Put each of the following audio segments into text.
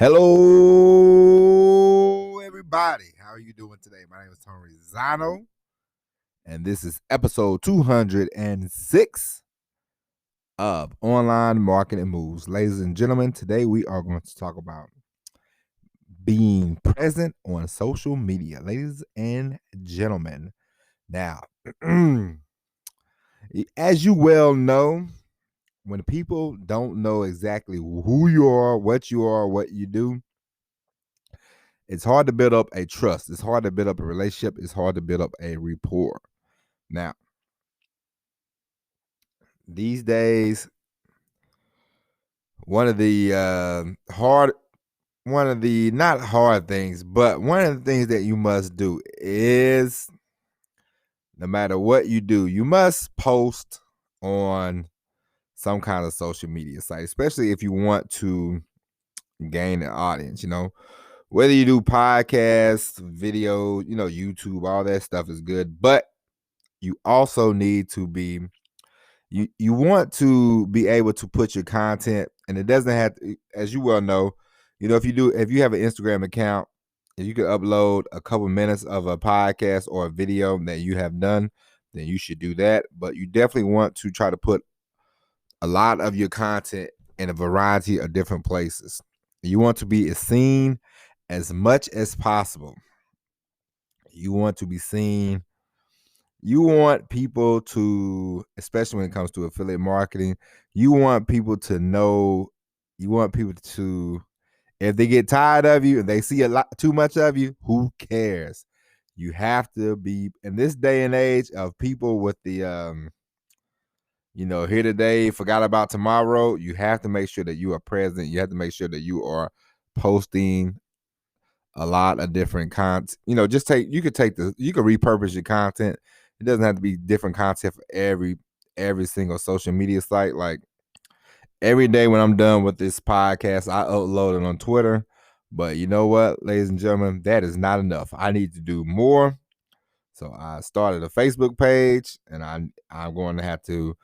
Hello, everybody. How are you doing today? My name is Tony Zano, and this is episode 206 of Online Marketing Moves. Ladies and gentlemen, today we are going to talk about being present on social media. Ladies and gentlemen, now, as you well know, when people don't know exactly who you are, what you do, it's hard to build up a trust. It's hard to build up a relationship. It's hard to build up a rapport. Now, these days, one of the not hard things, but one of the things that you must do is no matter what you do, you must post on some kind of social media site, especially if you want to gain an audience, whether you do podcasts, video, YouTube, all that stuff is good, but you also need to be you want to be able to put your content, and it doesn't have to, as you well know, if you have an Instagram account, if you could upload a couple minutes of a podcast or a video that you have done, then you should do that. But you definitely want to try to put a lot of your content in a variety of different places. You want to be seen as much as possible. You want to be seen. You want people to, especially when it comes to affiliate marketing, you want people to know, if they get tired of you and they see a lot too much of you, who cares? You have to be, in this day and age of people with the, here today, forgot about tomorrow, you have to make sure that you are present. You have to make sure that you are posting a lot of different content. You could repurpose your content. It doesn't have to be different content for every single social media site. Like every day when I'm done with this podcast, I upload it on Twitter. But you know what, ladies and gentlemen, that is not enough. I need to do more. So I started a Facebook page, and I'm going to have to,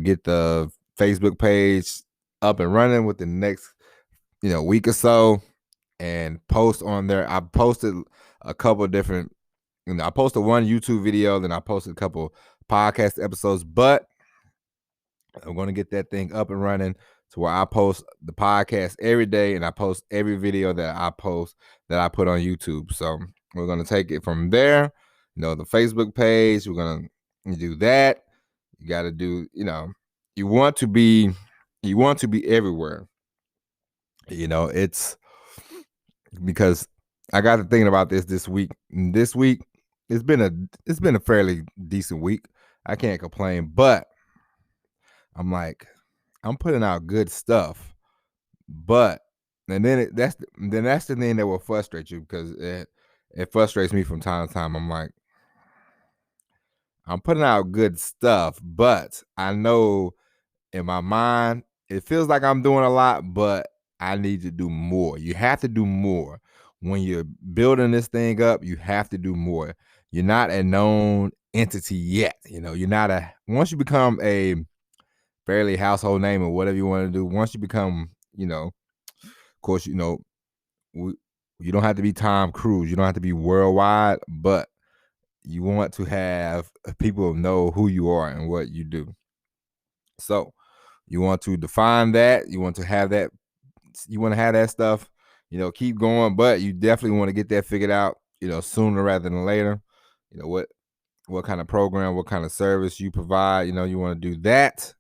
get the Facebook page up and running within the next, week or so, and post on there. I posted a couple of different, I posted one YouTube video, then I posted a couple podcast episodes, but I'm going to get that thing up and running to where I post the podcast every day, and I post every video that I post that I put on YouTube. So we're going to take it from there. The Facebook page, we're going to do that. You got to do, you want to be everywhere. It's because I got to thinking about this week. This week, it's been a fairly decent week. I can't complain, but I'm like, I'm putting out good stuff, but that's the thing that will frustrate you, because it frustrates me from time to time. I'm like, I'm putting out good stuff, but I know in my mind it feels like I'm doing a lot, but I need to do more. You have to do more. When you're building this thing up, you have to do more. You're not a known entity yet. You're not once you become a fairly household name or whatever you want to do, once you become, of course, you don't have to be Tom Cruise. You don't have to be worldwide, but you want to have people know who you are and what you do. So you want to define that. You want to have that. You want to have that stuff, keep going, but you definitely want to get that figured out, sooner rather than later. What kind of program, what kind of service you provide, you want to do that,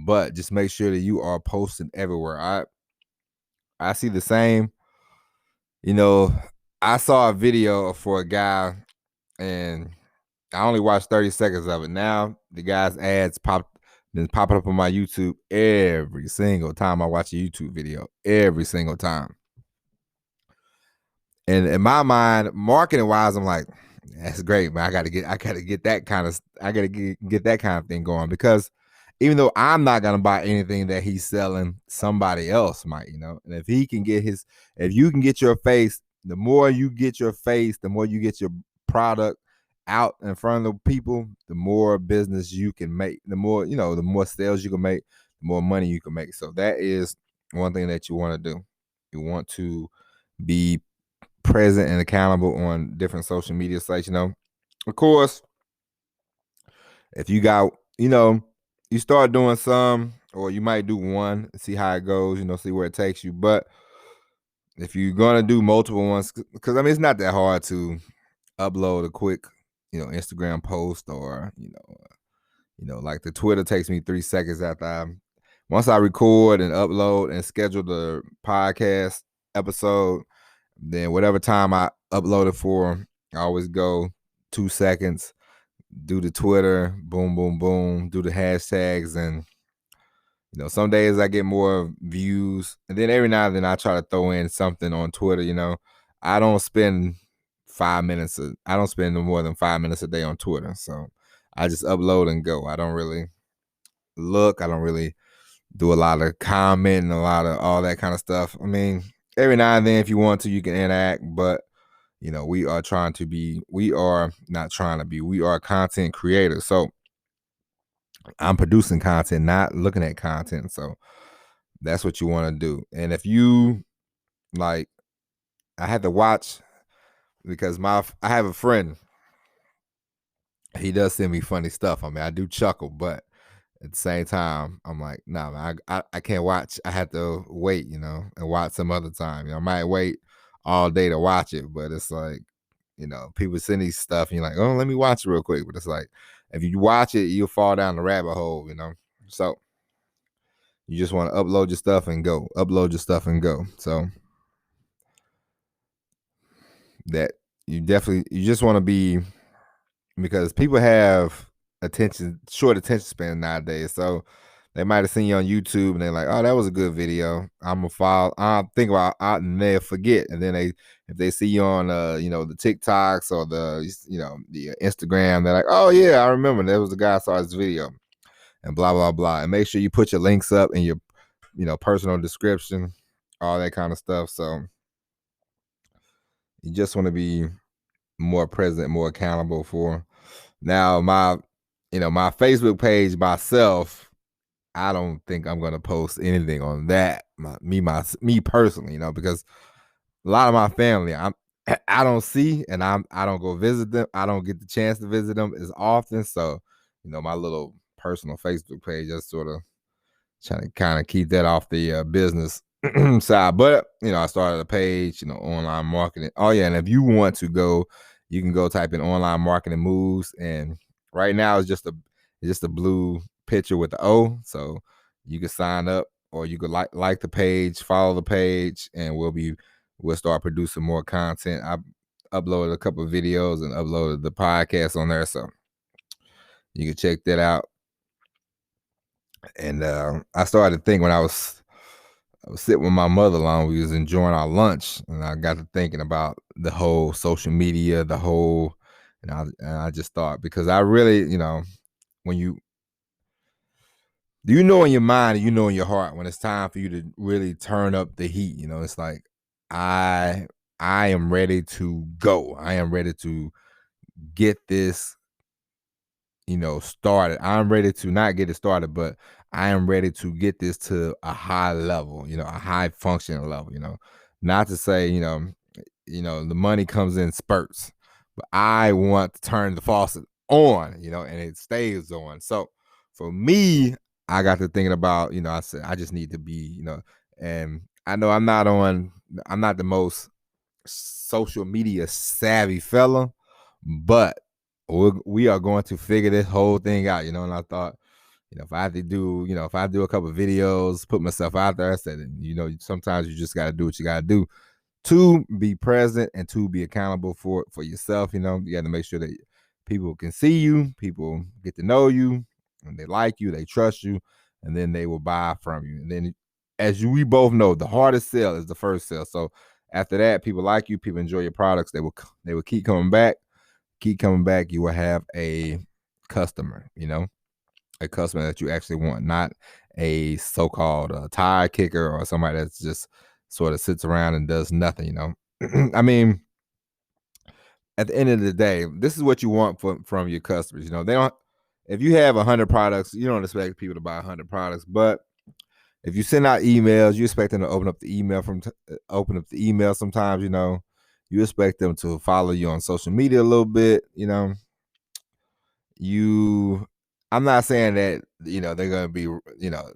but just make sure that you are posting everywhere. I see the same. I saw a video for a guy, and I only watched 30 seconds of it. Now the guy's ads been popping up on my YouTube every single time I watch a YouTube video. Every single time. And in my mind, marketing wise, I'm like, that's great, man. I gotta get that kind of thing going, because even though I'm not gonna buy anything that he's selling, somebody else might, And if you can get your face, the more you get your face, the more you get your product out in front of the people, the more business you can make, the more sales you can make, the more money you can make. So that is one thing that you want to do. You want to be present and accountable on different social media sites. Of course, if you got, you start doing some, or you might do one, see how it goes, see where it takes you. But if you're gonna do multiple ones, because it's not that hard to upload a quick, Instagram post, or like the Twitter takes me 3 seconds after once I record and upload and schedule the podcast episode, then whatever time I upload it for, I always go 2 seconds, do the Twitter, boom, boom, boom, do the hashtags, and some days I get more views, and then every now and then I try to throw in something on Twitter. I don't spend 5 minutes. I don't spend more than 5 minutes a day on Twitter, so I just upload and go. I don't really look. I don't really do a lot of commenting, a lot of all that kind of stuff. Every now and then, if you want to, you can interact, but we are content creators. So I'm producing content, not looking at content. So that's what you want to do. And if you I had to watch, because I have a friend. He does send me funny stuff. I do chuckle, but at the same time, I'm like, nah, man, I can't watch. I have to wait, and watch some other time. I might wait all day to watch it, but it's like, people send these stuff, and you're like, oh, let me watch it real quick. But it's like, if you watch it, you'll fall down the rabbit hole, So you just want to upload your stuff and go. Upload your stuff and go. So that you just want to be, because people have short attention span nowadays. So they might have seen you on YouTube and they're like, oh, that was a good video. I'm gonna follow. I think about it, and they'll forget. And then if they see you on the TikToks or the Instagram, they're like, oh yeah, I remember there was a guy I saw this video, and blah blah blah. And make sure you put your links up in your personal description, all that kind of stuff. So you just want to be more present, more accountable for. Now my Facebook page myself, I don't think I'm gonna post anything on that. Me personally, because a lot of my family I don't see, and I don't go visit them. I don't get the chance to visit them as often. So, my little personal Facebook page, just sort of trying to kind of keep that off the business side. But I started a page, online marketing. Oh yeah, and if you want to go, you can go type in online marketing moves, and right now it's just a blue picture with the O. So you can sign up, or you could like the page, follow the page, and we'll start producing more content. I uploaded a couple of videos and uploaded the podcast on there, so you can check that out. And I started thinking when I was sitting with my mother-in-law, we was enjoying our lunch, and I got to thinking about the whole social media, and I just thought, because I really, when you in your mind, and in your heart, when it's time for you to really turn up the heat, it's like, I am ready to go. I am ready to get this, started. I'm ready to not get it started, but I am ready to get this to a high level, a high functioning level, not to say, the money comes in spurts, but I want to turn the faucet on, and it stays on. So for me, I got to thinking about, I said, I just need to be, and I know I'm not the most social media savvy fella, but we are going to figure this whole thing out, and I thought, if I have to do, if I do a couple of videos, put myself out there, I said, sometimes you just got to do what you got to do to be present and to be accountable for yourself. You got to make sure that people can see you, people get to know you, and they like you, they trust you, and then they will buy from you. And then, we both know, the hardest sell is the first sale. So after that, people like you, people enjoy your products, they will keep coming back. You will have a customer, a customer that you actually want, not a so-called tire kicker or somebody that's just sort of sits around and does nothing. At the end of the day, this is what you want from your customers. They don't. If you have 100 products, you don't expect people to buy 100 products, but if you send out emails, you expect them to open up the email open up the email. Sometimes, you expect them to follow you on social media a little bit. You I'm not saying that they're gonna be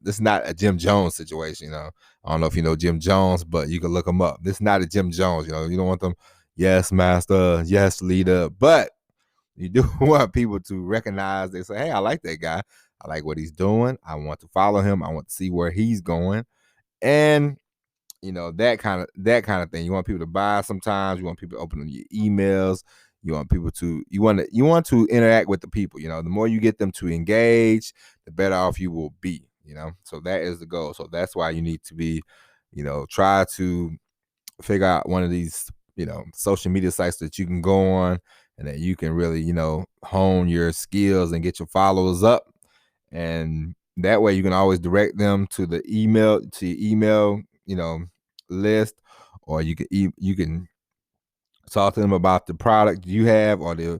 this is not a Jim Jones situation. I don't know if you know Jim Jones, but you can look him up. This is not a Jim Jones. You don't want them, yes master, yes leader, but you do want people to recognize. They say, hey, I like that guy. I like what he's doing. I want to follow him. I want to see where he's going. And that kind of thing. You want people to buy sometimes. You want people to open your emails. You want to interact with the people. The more you get them to engage, the better off you will be. So that is the goal. So that's why you need to be, try to figure out one of these, social media sites that you can go on and that you can really, hone your skills and get your followers up. And that way you can always direct them to your email, list, or you can talk to them about the product you have or the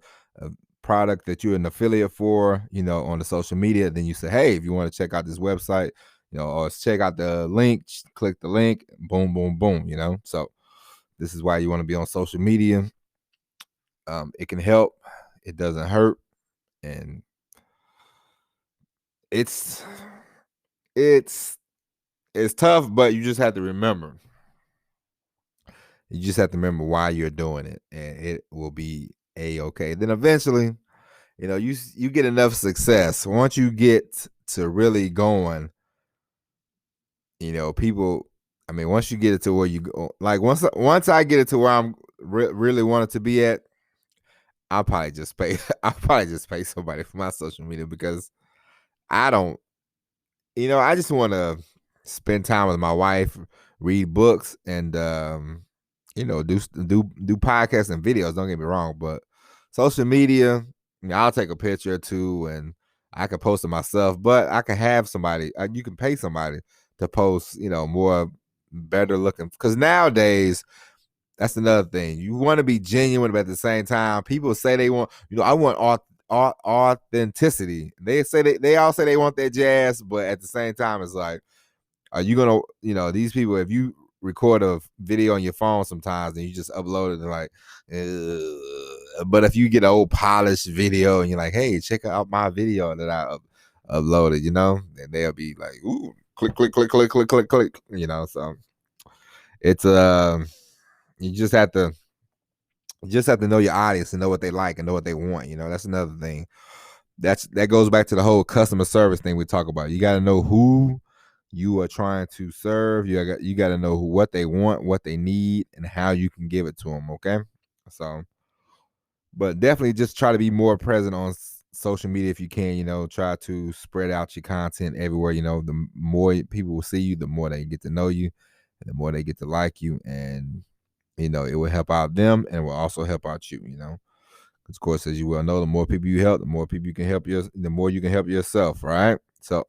product that you're an affiliate for, on the social media. Then you say, hey, if you want to check out this website, or check out the link, click the link, boom, boom, boom, So this is why you want to be on social media. It can help. It doesn't hurt. And it's tough, but you just have to remember. You just have to remember why you're doing it, and it will be a-okay. Then eventually, you get enough success. Once you get to really going, people. I mean, once you get it to where you go, like once I get it to where I'm really wanted to be at, I'll probably just pay. I'll probably just pay somebody for my social media because I don't. I just want to spend time with my wife, read books, and do podcasts and videos. Don't get me wrong, but social media, I'll take a picture or two and I can post it myself. But I can have somebody. You can pay somebody to post, more better looking. Because nowadays, that's another thing. You want to be genuine, but at the same time, people say they want. I want authenticity. They say they all say they want that jazz, but at the same time, it's like, are you gonna, these people, if you record a video on your phone sometimes and you just upload it and like, but if you get an old polished video and you're like, hey, check out my video that I uploaded, then they'll be like, ooh, click, click, click, click, click, click, click, so it's you just have to know your audience and know what they like and know what they want. That's another thing. That goes back to the whole customer service thing we talk about. You got to know who you are trying to serve. You got to know what they want, what they need, and how you can give it to them. Okay, so, but definitely just try to be more present on social media if you can. Try to spread out your content everywhere. The more people will see you, the more they get to know you, and the more they get to like you, and it will help out them and will also help out you. Of course, as you well know, the more people you help, the more people you can help the more you can help yourself, right? So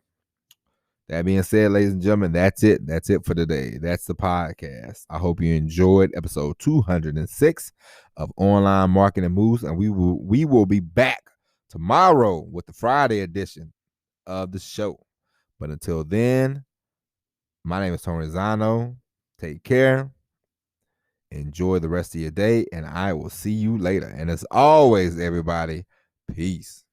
that being said, ladies and gentlemen, that's it. That's it for today. That's the podcast. I hope you enjoyed episode 206 of Online Marketing Moves, and we will be back tomorrow with the Friday edition of the show. But until then, my name is Tony Zano. Take care. Enjoy the rest of your day, and I will see you later. And as always, everybody, peace.